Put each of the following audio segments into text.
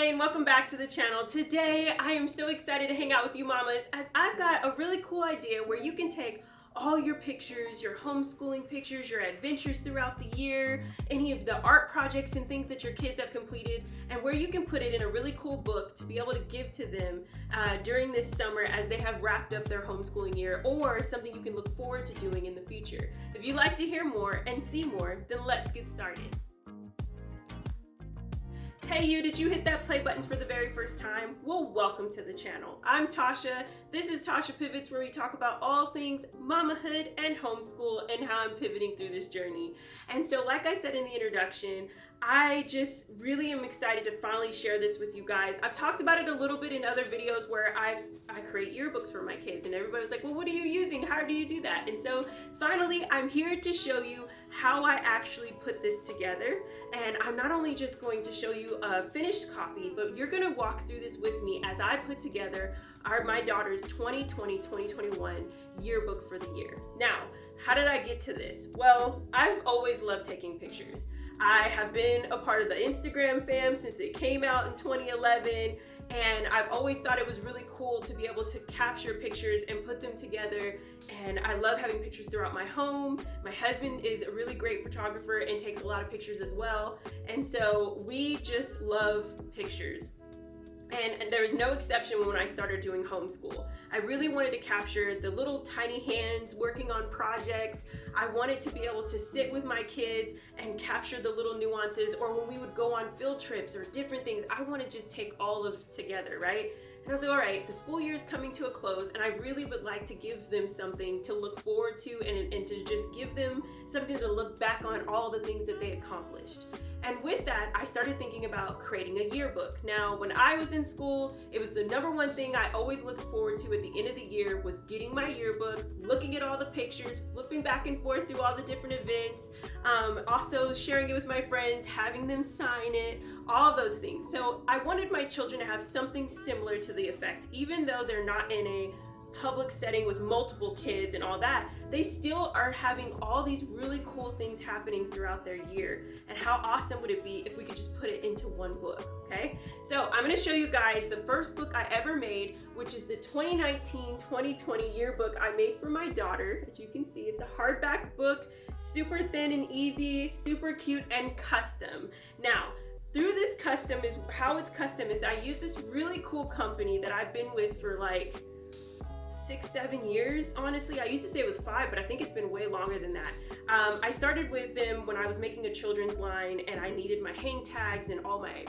and welcome back to the channel. Today I am so excited to hang out with you mamas as I've got a really cool idea where you can take all your pictures, your homeschooling pictures, your adventures throughout the year, any of the art projects and things that your kids have completed, and where you can put it in a really cool book to be able to give to them during this summer as they have wrapped up their homeschooling year, or something you can look forward to doing in the future. If you'd like to hear more and see more, then let's get started. Hey you, did you hit that play button for the very first time? Well, welcome to the channel. I'm Tasha. This is Tasha Pivots, where we talk about all things mamahood and homeschool and how I'm pivoting through this journey. And so like I said in the introduction, I just really am excited to finally share this with you guys. I've talked about it a little bit in other videos where I create yearbooks for my kids, and everybody was like, well, what are you using? How do you do that? And so finally, I'm here to show you how I actually put this together. And I'm not only just going to show you a finished copy, but you're gonna walk through this with me as I put together my daughter's 2020-2021 yearbook for the year. Now, how did I get to this? Well, I've always loved taking pictures. I have been a part of the Instagram fam since it came out in 2011, and I've always thought it was really cool to be able to capture pictures and put them together, and I love having pictures throughout my home. My husband is a really great photographer and takes a lot of pictures as well, and so we just love pictures. And there was no exception when I started doing homeschool. I really wanted to capture the little tiny hands working on projects. I wanted to be able to sit with my kids and capture the little nuances, or when we would go on field trips or different things, I want to just take all of it together, right? And I was like, all right, the school year is coming to a close, and I really would like to give them something to look forward to and to just give them something to look back on all the things that they accomplished. And with that, I started thinking about creating a yearbook. Now, when I was in school, it was the number one thing I always looked forward to at the end of the year was getting my yearbook, looking at all the pictures, flipping back and forth through all the different events, also sharing it with my friends, having them sign it, all those things. So I wanted my children to have something similar to the effect, even though they're not in a public setting with multiple kids and all that, they still are having all these really cool things happening throughout their year. And how awesome would it be if we could just put it into one book, okay? So I'm gonna show you guys the first book I ever made, which is the 2019-2020 yearbook I made for my daughter. As you can see, it's a hardback book, super thin and easy, super cute and custom. Now, through this custom is how it's custom is I use this really cool company that I've been with for like 6-7 years, honestly. I used to say it was 5, but I think it's been way longer than that. I started with them when I was making a children's line, and I needed my hang tags and all my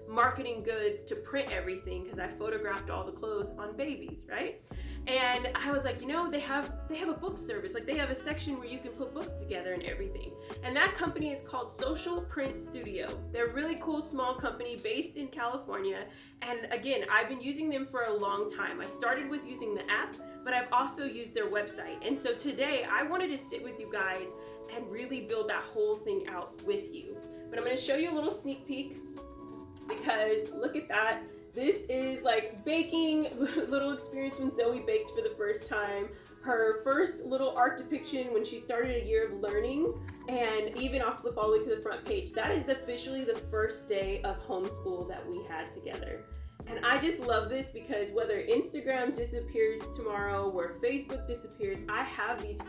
marketing goods to print everything because I photographed all the clothes on babies, right? And I was like, you know, they have a book service. Like, they have a section where you can put books together and everything. And that company is called Social Print Studio. They're a really cool small company based in California. And again, I've been using them for a long time. I started with using the app, but I've also used their website. And so today I wanted to sit with you guys and really build that whole thing out with you. But I'm going to show you a little sneak peek, because look at that. This is like baking little experience when Zoe baked for the first time. Her first little art depiction when she started a year of learning, and even I'll flip all the way to the front page. That is officially the first day of homeschool that we had together. And I just love this because whether Instagram disappears tomorrow or Facebook disappears, I have these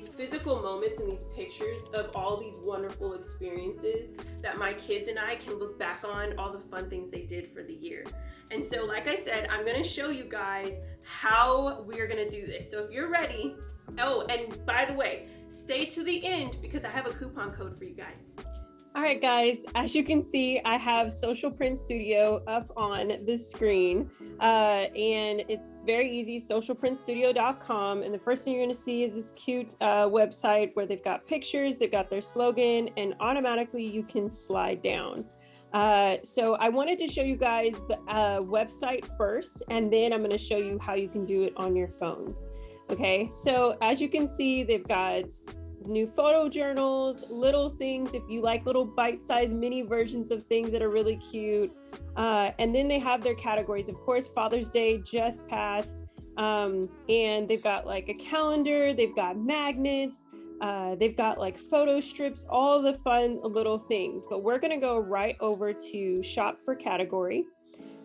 physical moments and these pictures of all these wonderful experiences that my kids and I can look back on, all the fun things they did for the year. And so like I said, I'm gonna show you guys how we're gonna do this. So if you're ready, oh, and by the way, stay to the end because I have a coupon code for you guys. All right, guys, as you can see, I have Social Print Studio up on the screen, and it's very easy, socialprintstudio.com. And the first thing you're gonna see is this cute website where they've got pictures, they've got their slogan, and automatically you can slide down. So I wanted to show you guys the website first, and then I'm gonna show you how you can do it on your phones. Okay, so as you can see, they've got new photo journals, little things if you like little bite-sized mini versions of things that are really cute. And then they have their categories. Of course, Father's Day just passed, and they've got like a calendar, they've got magnets, They've got like photo strips, all the fun little things, but we're gonna go right over to shop for category.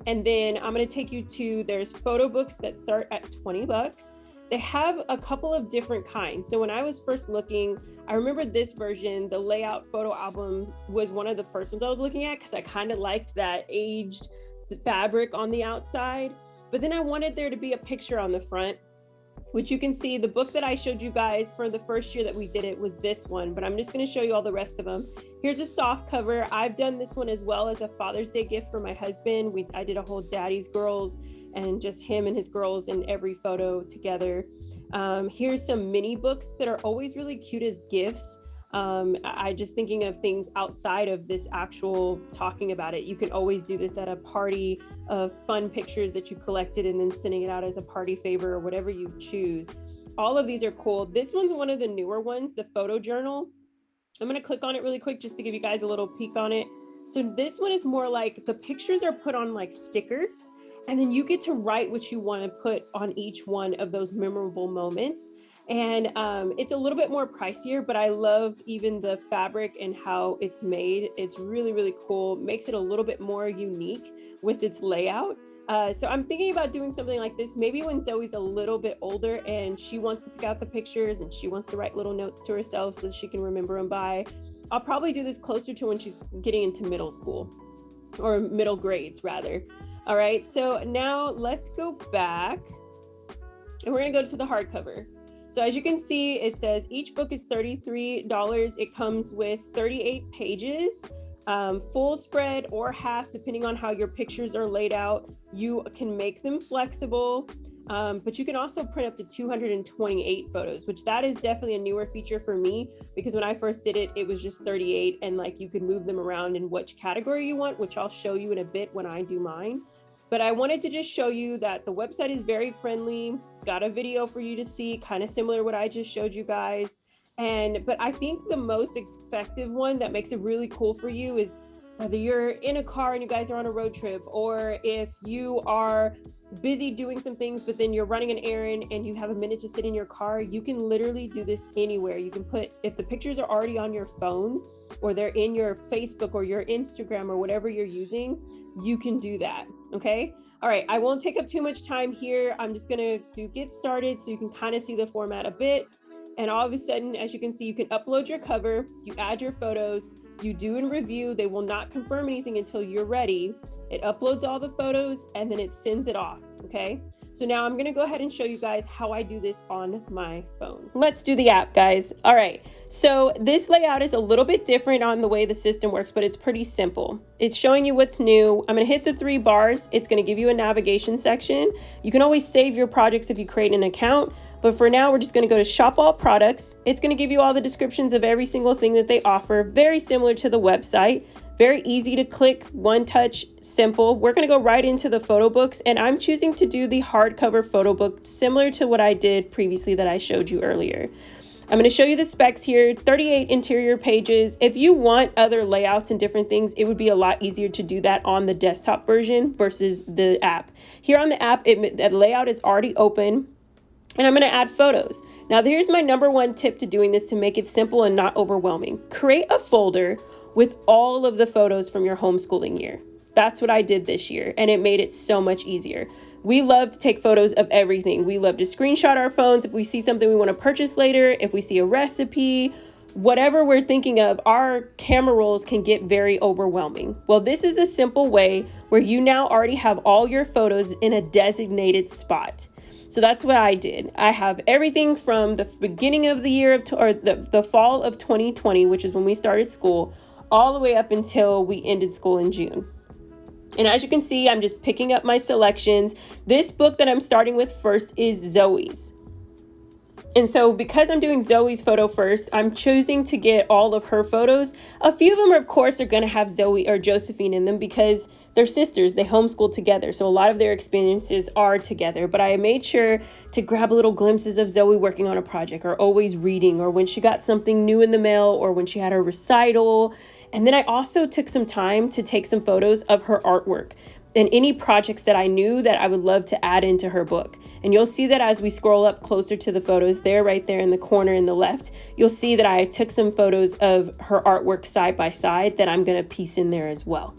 And then I'm gonna take you to, there's photo books that start at 20 bucks. They have a couple of different kinds. So when I was first looking, I remember this version, the layout photo album was one of the first ones I was looking at because I kind of liked that aged fabric on the outside. But then I wanted there to be a picture on the front, which you can see. The book that I showed you guys for the first year that we did it was this one, but I'm just going to show you all the rest of them. Here's a soft cover. I've done this one as well as a Father's Day gift for my husband. I did a whole daddy's girls and just him and his girls in every photo together. Here's some mini books that are always really cute as gifts. I just thinking of things outside of this actual talking about it. You can always do this at a party of fun pictures that you collected and then sending it out as a party favor or whatever you choose. All of these are cool. This one's one of the newer ones, the photo journal. I'm going to click on it really quick just to give you guys a little peek on it. So this one is more like the pictures are put on like stickers, and then you get to write what you want to put on each one of those memorable moments. And it's a little bit more pricier, but I love even the fabric and how it's made. It's really, really cool. Makes it a little bit more unique with its layout. So I'm thinking about doing something like this, maybe when Zoe's a little bit older and she wants to pick out the pictures and she wants to write little notes to herself so she can remember them by. I'll probably do this closer to when she's getting into middle school, or middle grades rather. All right, so now let's go back and we're gonna go to the hardcover. So as you can see, it says each book is $33. It comes with 38 pages, full spread or half, depending on how your pictures are laid out. You can make them flexible, but you can also print up to 228 photos, which that is definitely a newer feature for me, because when I first did it, it was just 38, and like you could move them around in which category you want, which I'll show you in a bit when I do mine. But I wanted to just show you that the website is very friendly. It's got a video for you to see, kind of similar to what I just showed you guys. But I think the most effective one that makes it really cool for you is whether you're in a car and you guys are on a road trip, or if you are busy doing some things, but then you're running an errand and you have a minute to sit in your car, you can literally do this anywhere. You can put, if the pictures are already on your phone or they're in your Facebook or your Instagram or whatever you're using, you can do that. Okay. All right. I won't take up too much time here. I'm just going to do get started so you can kind of see the format a bit. And all of a sudden, as you can see, you can upload your cover, you add your photos, you do and review. They will not confirm anything until you're ready. It uploads all the photos and then it sends it off. Okay. So now I'm going to go ahead and show you guys how I do this on my phone. Let's do the app, guys. All right. So this layout is a little bit different on the way the system works, but it's pretty simple. It's showing you what's new. I'm going to hit the 3 bars. It's going to give you a navigation section. You can always save your projects if you create an account. But for now, we're just going to go to shop all products. It's going to give you all the descriptions of every single thing that they offer. Very similar to the website. Very easy to click, one touch, simple. We're going to go right into the photo books, and I'm choosing to do the hardcover photo book similar to what I did previously that I showed you earlier. I'm going to show you the specs here, 38 interior pages. If you want other layouts and different things, it would be a lot easier to do that on the desktop version versus the app. Here on the app, the layout is already open. And I'm going to add photos. Now, here's my number one tip to doing this to make it simple and not overwhelming. Create a folder with all of the photos from your homeschooling year. That's what I did this year, and it made it so much easier. We love to take photos of everything. We love to screenshot our phones if we see something we want to purchase later, if we see a recipe, whatever we're thinking of. Our camera rolls can get very overwhelming. Well, this is a simple way where you now already have all your photos in a designated spot. So that's what I did. I have everything from the beginning of the year or the fall of 2020, which is when we started school, all the way up until we ended school in June. And as you can see, I'm just picking up my selections. This book that I'm starting with first is Zoe's. And so because I'm doing Zoe's photo first, I'm choosing to get all of her photos. A few of them, of course, are going to have Zoe or Josephine in them because they're sisters. They homeschool together. So a lot of their experiences are together. But I made sure to grab little glimpses of Zoe working on a project or always reading, or when she got something new in the mail, or when she had a recital. And then I also took some time to take some photos of her artwork. and any projects that I knew that I would love to add into her book. And you'll see that as we scroll up closer to the photos there, right there in the corner in the left, you'll see that I took some photos of her artwork side by side that I'm going to piece in there as well.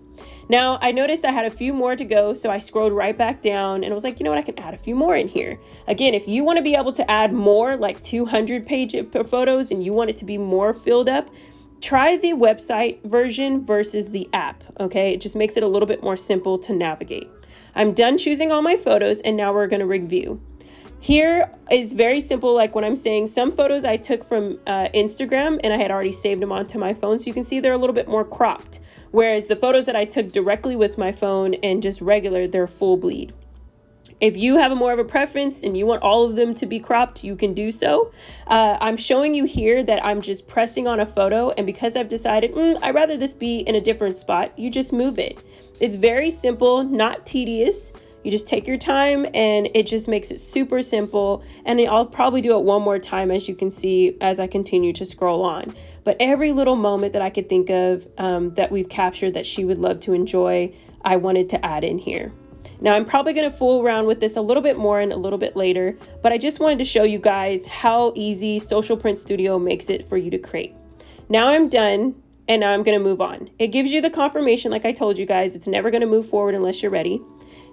Now, I noticed I had a few more to go, so I scrolled right back down and I was like, you know what, I can add a few more in here. Again, if you want to be able to add more, like 200 page photos, and you want it to be more filled up, try the website version versus the app, okay? It just makes it a little bit more simple to navigate. I'm done choosing all my photos, and now we're going to review. Here is very simple, like when I'm saying some photos I took from Instagram, and I had already saved them onto my phone, so you can see they're a little bit more cropped. Whereas the photos that I took directly with my phone and just regular, they're full bleed. If you have more of a preference and you want all of them to be cropped, you can do so. I'm showing you here that I'm just pressing on a photo, and because I've decided I'd rather this be in a different spot, you just move it. It's very simple, not tedious. You just take your time, and it just makes it super simple. And I'll probably do it one more time, as you can see, as I continue to scroll on. But every little moment that I could think of that we've captured that she would love to enjoy, I wanted to add in here. Now, I'm probably going to fool around with this a little bit more and a little bit later, but I just wanted to show you guys how easy Social Print Studio makes it for you to create. Now I'm done, and now I'm going to move on. It gives you the confirmation, like I told you guys, it's never going to move forward unless you're ready.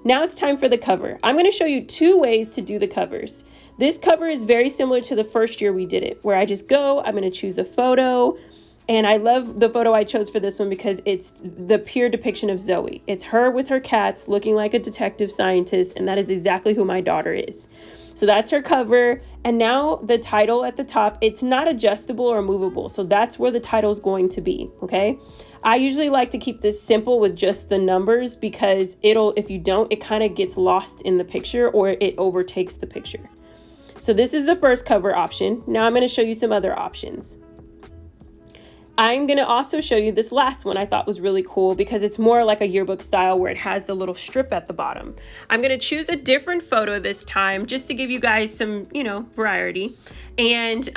Now it's time for the cover. I'm going to show you 2 ways to do the covers. This cover is very similar to the first year we did it, where I just go, I'm going to choose a photo. And I love the photo I chose for this one because it's the pure depiction of Zoe. It's her with her cats looking like a detective scientist, and that is exactly who my daughter is. So that's her cover. And now the title at the top, it's not adjustable or movable. So that's where the title is going to be, okay? I usually like to keep this simple with just the numbers because if you don't, it kind of gets lost in the picture or it overtakes the picture. So this is the first cover option. Now I'm going to show you some other options. I'm going to also show you this last one I thought was really cool because it's more like a yearbook style where it has the little strip at the bottom. I'm going to choose a different photo this time just to give you guys some, variety. And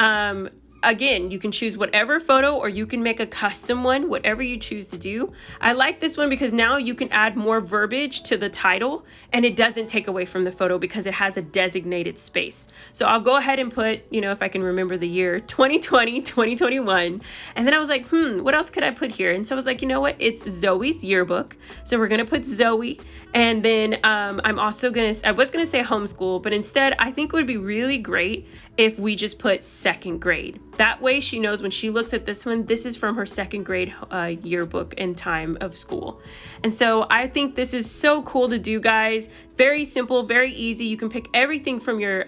again, you can choose whatever photo or you can make a custom one, whatever you choose to do. I like this one because now you can add more verbiage to the title and it doesn't take away from the photo because it has a designated space. So I'll go ahead and put, if I can remember the year, 2020, 2021. And then I was like, what else could I put here? And so I was like, you know what? It's Zoe's yearbook. So we're going to put Zoe. And then I was going to say homeschool, but instead I think it would be really great if we just put second grade. That way she knows when she looks at this one, this is from her second grade yearbook and time of school. And so I think this is so cool to do, guys. Very simple, very easy. You can pick everything from your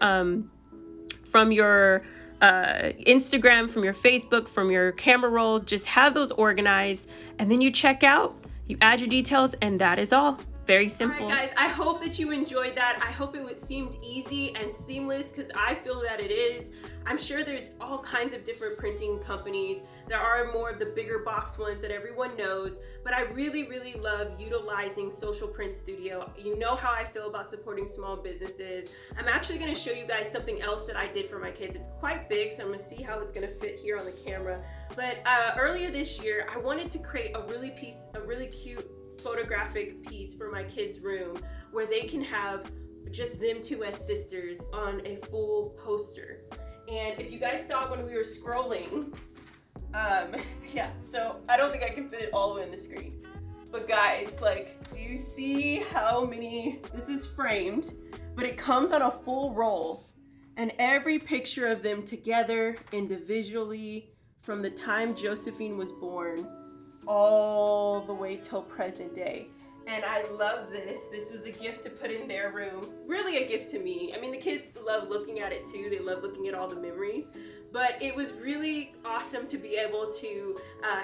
Instagram, from your Facebook, from your camera roll. Just have those organized and then you check out, you add your details, and that is all. Very simple. All right, guys, I hope that you enjoyed that. I hope it seemed easy and seamless because I feel that it is. I'm sure there's all kinds of different printing companies. There are more of the bigger box ones that everyone knows, but I really, really love utilizing Social Print Studio. You know how I feel about supporting small businesses. I'm actually going to show you guys something else that I did for my kids. It's quite big, so I'm going to see how it's going to fit here on the camera. But earlier this year, I wanted to create a really cute photographic piece for my kids' room where they can have just them two as sisters on a full poster. And if you guys saw when we were scrolling, so I don't think I can fit it all the way on the screen. But guys, do you see how many, this is framed, but it comes on a full roll. And every picture of them together individually from the time Josephine was born all the way till present day. And I love this. This was a gift to put in their room. Really a gift to me. I mean, the kids love looking at it too. They love looking at all the memories. But it was really awesome to be able to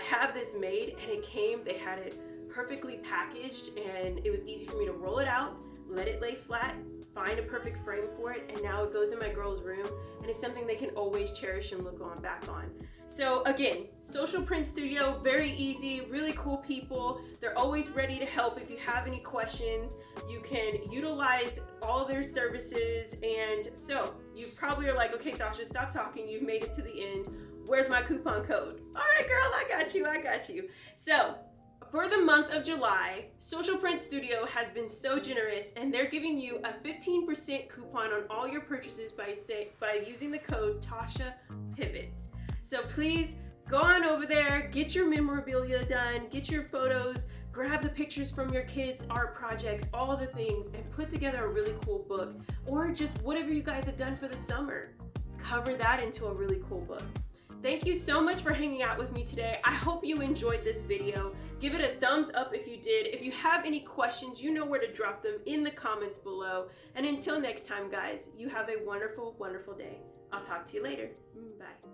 have this made. And they had it perfectly packaged. And it was easy for me to roll it out, let it lay flat, find a perfect frame for it. And now it goes in my girls' room. And it's something they can always cherish and look back on. So again, Social Print Studio, very easy, really cool people. They're always ready to help if you have any questions. You can utilize all their services. And so you probably are like, okay, Tasha, stop talking. You've made it to the end. Where's my coupon code? All right, girl, I got you. So For the month of July, Social Print Studio has been so generous and they're giving you a 15% coupon on all your purchases by using the code Tasha Pivots. So please go on over there, get your memorabilia done, get your photos, grab the pictures from your kids' art projects, all the things, and put together a really cool book, or just whatever you guys have done for the summer. Cover that into a really cool book. Thank you so much for hanging out with me today. I hope you enjoyed this video. Give it a thumbs up if you did. If you have any questions, you know where to drop them in the comments below. And until next time, guys, you have a wonderful, wonderful day. I'll talk to you later. Bye.